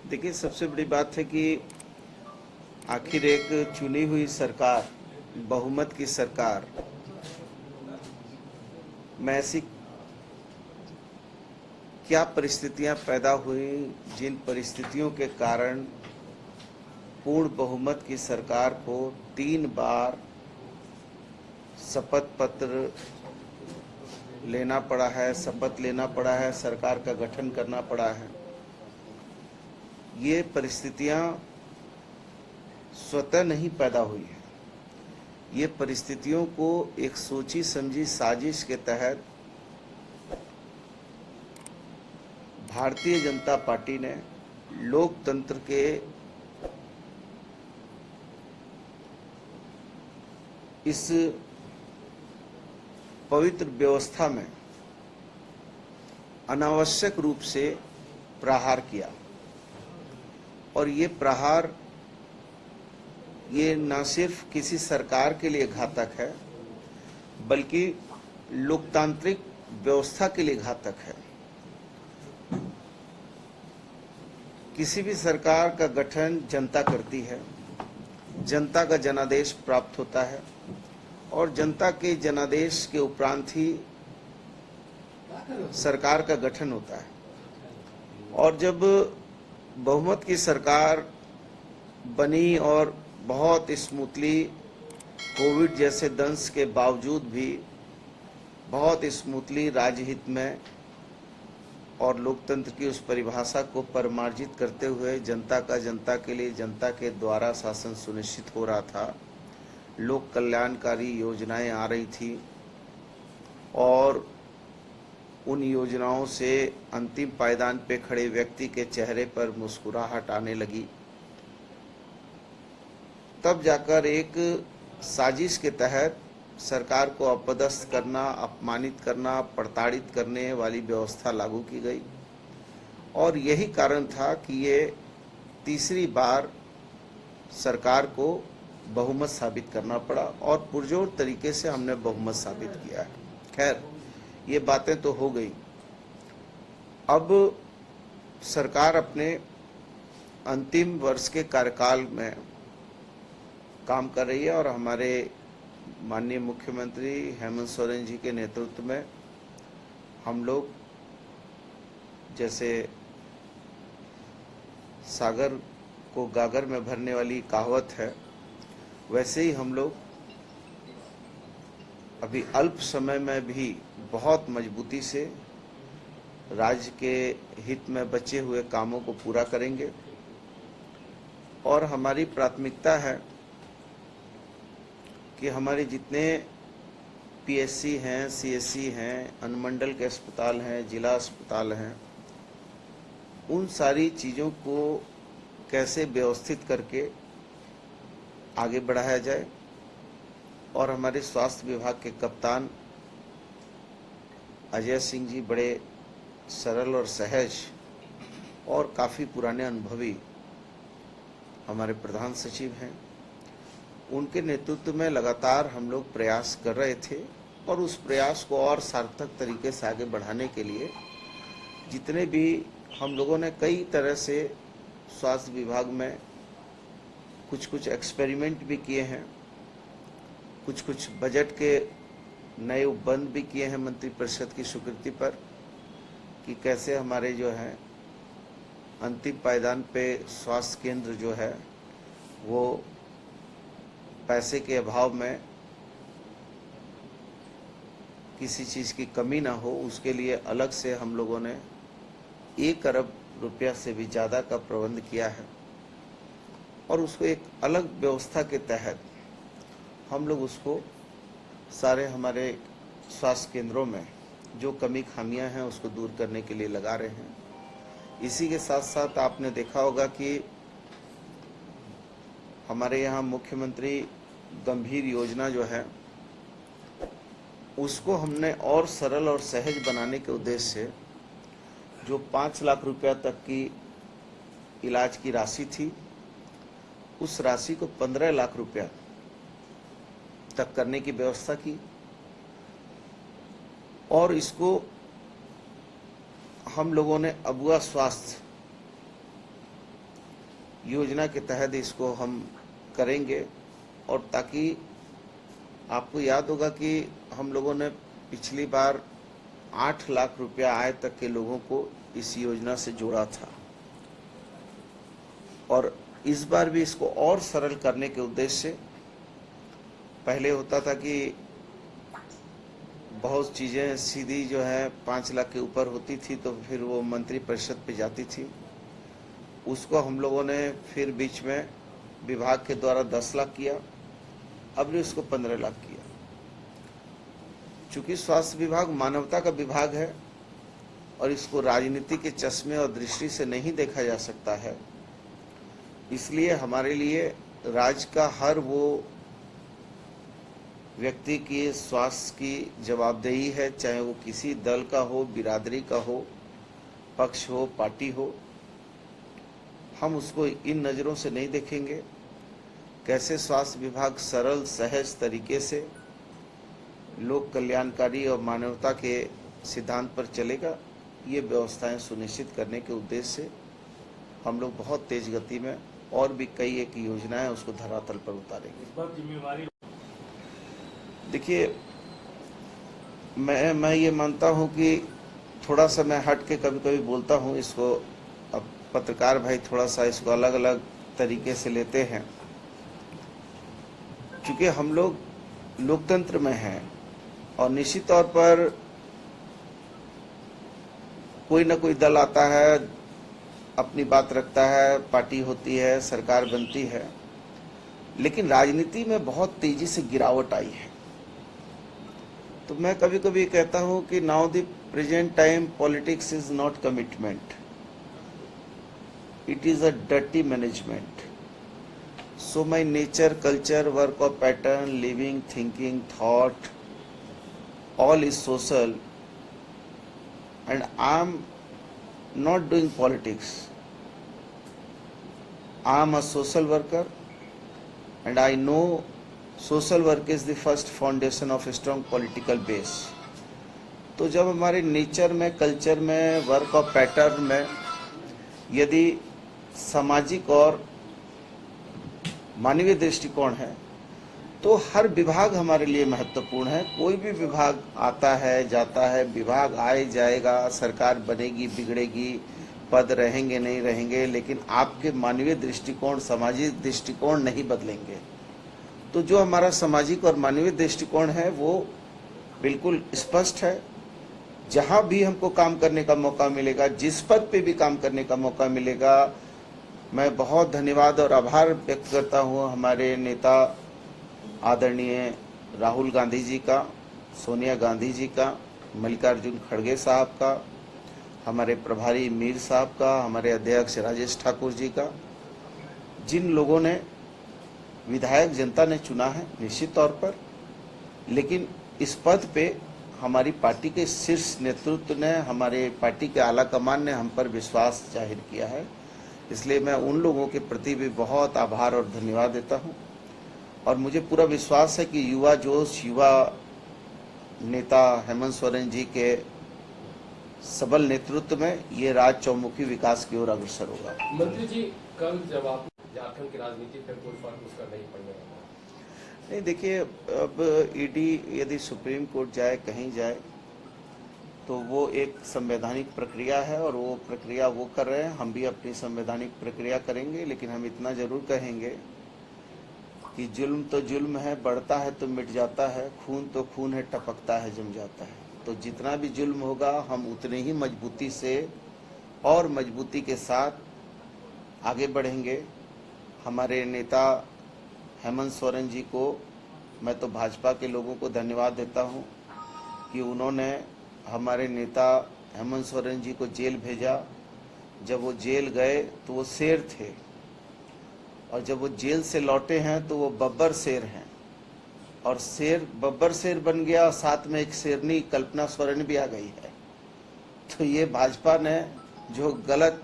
देखिए, सबसे बड़ी बात है कि आखिर एक चुनी हुई सरकार, बहुमत की सरकार में ऐसी क्या परिस्थितियां पैदा हुई जिन परिस्थितियों के कारण पूर्ण बहुमत की सरकार को 3 बार शपथ पत्र लेना पड़ा है, शपथ लेना पड़ा है, सरकार का गठन करना पड़ा है। ये परिस्थितियां स्वतः नहीं पैदा हुई हैं। ये परिस्थितियों को एक सोची समझी साजिश के तहत भारतीय जनता पार्टी ने लोकतंत्र के इस पवित्र व्यवस्था में अनावश्यक रूप से प्रहार किया। और ये प्रहार ये न सिर्फ किसी सरकार के लिए घातक है, बल्कि लोकतांत्रिक व्यवस्था के लिए घातक है। किसी भी सरकार का गठन जनता करती है, जनता का जनादेश प्राप्त होता है और जनता के जनादेश के उपरांत ही सरकार का गठन होता है। और जब बहुमत की सरकार बनी और बहुत स्मूथली कोविड जैसे दंश के बावजूद भी बहुत स्मूथली राजहित में और लोकतंत्र की उस परिभाषा को परिमार्जित करते हुए जनता का जनता के लिए जनता के द्वारा शासन सुनिश्चित हो रहा था, लोक कल्याणकारी योजनाएं आ रही थी और उन योजनाओं से अंतिम पायदान पे खड़े व्यक्ति के चेहरे पर मुस्कुराहट आने लगी। तब जाकर एक साजिश के तहत सरकार को अपदस्थ करना, अपमानित करना, प्रताड़ित करने वाली व्यवस्था लागू की गई। और यही कारण था कि ये तीसरी बार सरकार को बहुमत साबित करना पड़ा और पुरजोर तरीके से हमने बहुमत साबित किया है। खैर, ये बातें तो हो गई। अब सरकार अपने अंतिम वर्ष के कार्यकाल में काम कर रही है और हमारे माननीय मुख्यमंत्री हेमंत सोरेन जी के नेतृत्व में हम लोग, जैसे सागर को गागर में भरने वाली कहावत है, वैसे ही हम लोग अभी अल्प समय में भी बहुत मजबूती से राज्य के हित में बचे हुए कामों को पूरा करेंगे। और हमारी प्राथमिकता है कि हमारे जितने पीएससी हैं, सीएससी हैं, अनुमंडल के अस्पताल हैं, जिला अस्पताल हैं, उन सारी चीज़ों को कैसे व्यवस्थित करके आगे बढ़ाया जाए। और हमारे स्वास्थ्य विभाग के कप्तान अजय सिंह जी बड़े सरल और सहज और काफ़ी पुराने अनुभवी हमारे प्रधान सचिव हैं। उनके नेतृत्व में लगातार हम लोग प्रयास कर रहे थे और उस प्रयास को और सार्थक तरीके से आगे बढ़ाने के लिए जितने भी हम लोगों ने कई तरह से स्वास्थ्य विभाग में कुछ एक्सपेरिमेंट भी किए हैं, कुछ बजट के नए उपबंध भी किए हैं मंत्रिपरिषद की स्वीकृति पर कि कैसे हमारे जो है अंतिम पायदान पे स्वास्थ्य केंद्र जो है वो पैसे के अभाव में किसी चीज़ की कमी ना हो, उसके लिए अलग से हम लोगों ने 1 अरब रुपया से भी ज़्यादा का प्रबंध किया है। और उसको एक अलग व्यवस्था के तहत हम लोग उसको सारे हमारे स्वास्थ्य केंद्रों में जो कमी खामियां हैं उसको दूर करने के लिए लगा रहे हैं। इसी के साथ साथ आपने देखा होगा कि हमारे यहाँ मुख्यमंत्री गंभीर योजना जो है उसको हमने और सरल और सहज बनाने के उद्देश्य से जो 5 लाख रुपया तक की इलाज की राशि थी, उस राशि को 15 लाख रुपया तक करने की व्यवस्था की। और इसको हम लोगों ने अबुआ स्वास्थ्य योजना के तहत इसको हम करेंगे। और ताकि आपको याद होगा कि हम लोगों ने पिछली बार 8 लाख रुपया आय तक के लोगों को इस योजना से जोड़ा था, और इस बार भी इसको और सरल करने के उद्देश्य से, पहले होता था कि बहुत चीज़ें सीधी जो है 5 लाख के ऊपर होती थी तो फिर वो मंत्री परिषद पे जाती थी, उसको हम लोगों ने फिर बीच में विभाग के द्वारा 10 लाख किया, अब ने उसको 15 लाख किया। चूंकि स्वास्थ्य विभाग मानवता का विभाग है और इसको राजनीति के चश्मे और दृष्टि से नहीं देखा जा सकता है, इसलिए हमारे लिए राज्य का हर वो व्यक्ति की स्वास्थ्य की जवाबदेही है, चाहे वो किसी दल का हो, बिरादरी का हो, पक्ष हो, पार्टी हो। हम उसको इन नज़रों से नहीं देखेंगे। कैसे स्वास्थ्य विभाग सरल सहज तरीके से लोक कल्याणकारी और मानवता के सिद्धांत पर चलेगा, ये व्यवस्थाएं सुनिश्चित करने के उद्देश्य से हम लोग बहुत तेज गति में और भी कई एक योजनाएं उसको धरातल पर उतारेंगे। इस बार जिम्मेवारी देखिए, मैं ये मानता हूं कि थोड़ा सा मैं हट के कभी कभी बोलता हूं, इसको अब पत्रकार भाई थोड़ा सा इसको अलग अलग तरीके से लेते हैं। चूंकि हम लोग लोकतंत्र में हैं और निश्चित तौर पर कोई ना कोई दल आता है, अपनी बात रखता है, पार्टी होती है, सरकार बनती है, लेकिन राजनीति में बहुत तेजी से गिरावट आई है। तो मैं कभी कभी कहता हूं कि now the present time politics is not commitment, it is a dirty management. So my nature, culture, work of pattern, living, thinking, thought, all is social, and I am not doing politics. I am a social worker, and I know social work is the first foundation of a strong political base. तो जब हमारे nature में, culture में, work of pattern में यदि सामाजिक और मानवीय दृष्टिकोण है तो हर विभाग हमारे लिए महत्वपूर्ण है। कोई भी विभाग आता है, जाता है, विभाग आए जाएगा, सरकार बनेगी, बिगड़ेगी, पद रहेंगे, नहीं रहेंगे, लेकिन आपके मानवीय दृष्टिकोण, सामाजिक दृष्टिकोण नहीं बदलेंगे। तो जो हमारा सामाजिक और मानवीय दृष्टिकोण है वो बिल्कुल स्पष्ट है। जहां भी हमको काम करने का मौका मिलेगा, जिस पद पे भी काम करने का मौका मिलेगा, मैं बहुत धन्यवाद और आभार व्यक्त करता हूं हमारे नेता आदरणीय राहुल गांधी जी का, सोनिया गांधी जी का, मल्लिकार्जुन खड़गे साहब का, हमारे प्रभारी मीर साहब का, हमारे अध्यक्ष राजेश ठाकुर जी का, जिन लोगों ने विधायक जनता ने चुना है निश्चित तौर पर, लेकिन इस पद पे हमारी पार्टी के शीर्ष नेतृत्व ने, हमारे पार्टी के आला कमान ने हम पर विश्वास जाहिर किया है। इसलिए मैं उन लोगों के प्रति भी बहुत आभार और धन्यवाद देता हूं। और मुझे पूरा विश्वास है कि युवा जोश, युवा नेता हेमंत सोरेन जी के सबल नेतृत्व में ये राज्य चौमुखी विकास की ओर अग्रसर होगा। मंत्री जी, कल जब आप झारखंड की राजनीति पर कोई फर्क उसका नहीं पड़ने वाला? नहीं, देखिए, अब ईडी यदि सुप्रीम कोर्ट जाए, कहीं जाए, तो वो एक संवैधानिक प्रक्रिया है और वो प्रक्रिया वो कर रहे हैं, हम भी अपनी संवैधानिक प्रक्रिया करेंगे। लेकिन हम इतना जरूर कहेंगे कि जुल्म तो जुल्म है, बढ़ता है तो मिट जाता है, खून तो खून है, टपकता है, जम जाता है। तो जितना भी जुल्म होगा हम उतने ही मजबूती से और मजबूती के साथ आगे बढ़ेंगे। हमारे नेता हेमंत सोरेन जी को मैं तो भाजपा के लोगों को धन्यवाद देता हूं कि उन्होंने हमारे नेता हेमंत सोरेन जी को जेल भेजा। जब वो जेल गए तो वो शेर थे, और जब वो जेल से लौटे हैं तो वो बब्बर शेर हैं, और शेर बब्बर शेर बन गया, साथ में एक शेरनी कल्पना सोरेन भी आ गई है। तो ये भाजपा ने जो गलत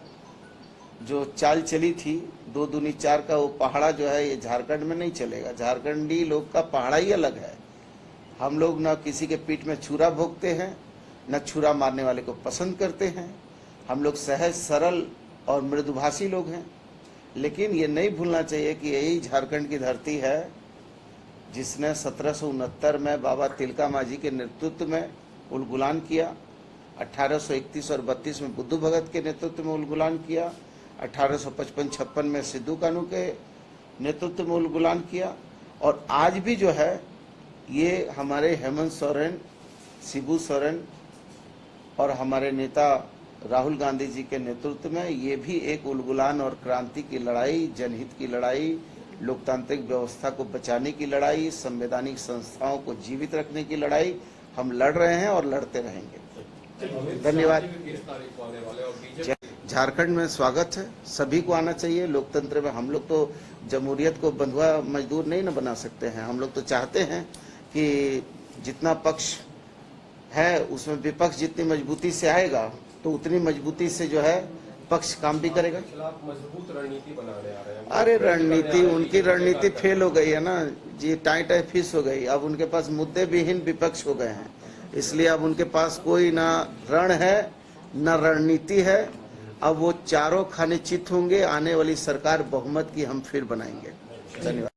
जो चाल चली थी, 2 दूनी 4 का वो पहाड़ा जो है, ये झारखंड में नहीं चलेगा। झारखंडी लोग का पहाड़ा ही अलग है। हम लोग ना किसी के पीठ में छुरा भोगते हैं, न छुरा मारने वाले को पसंद करते हैं। हम लोग सहज, सरल और मृदुभाषी लोग हैं। लेकिन ये नहीं भूलना चाहिए कि यही झारखंड की धरती है जिसने 1769 में बाबा तिलका मांझी के नेतृत्व में उलगुलान किया, 1831 और 32 में बुद्धू भगत के नेतृत्व में उलगुलान किया, 1855-56 में सिद्धू कानू के नेतृत्व में उलगुलान किया, और आज भी जो है ये हमारे हेमंत सोरेन, शिबू सोरेन और हमारे नेता राहुल गांधी जी के नेतृत्व में ये भी एक उलगुलान और क्रांति की लड़ाई, जनहित की लड़ाई, लोकतांत्रिक व्यवस्था को बचाने की लड़ाई, संवैधानिक संस्थाओं को जीवित रखने की लड़ाई हम लड़ रहे हैं और लड़ते रहेंगे। धन्यवाद। झारखंड में स्वागत है, सभी को आना चाहिए। लोकतंत्र में हम लोग तो जमहूरियत को बंधुआ मजदूर नहीं न बना सकते हैं। हम लोग तो चाहते हैं कि जितना पक्ष है उसमें विपक्ष जितनी मजबूती से आएगा तो उतनी मजबूती से जो है पक्ष काम भी करेगा। खिलाफ मजबूत रणनीति बनाने आ रहे हैं। अरे रणनीति, उनकी रणनीति फेल हो गई है ना जी, टाई टाई फिश हो गई। अब उनके पास मुद्दे विहीन विपक्ष हो गए हैं, इसलिए अब उनके पास कोई ना रण है न रणनीति है। अब वो चारों खाने चित होंगे। आने वाली सरकार बहुमत की हम फिर बनाएंगे। धन्यवाद।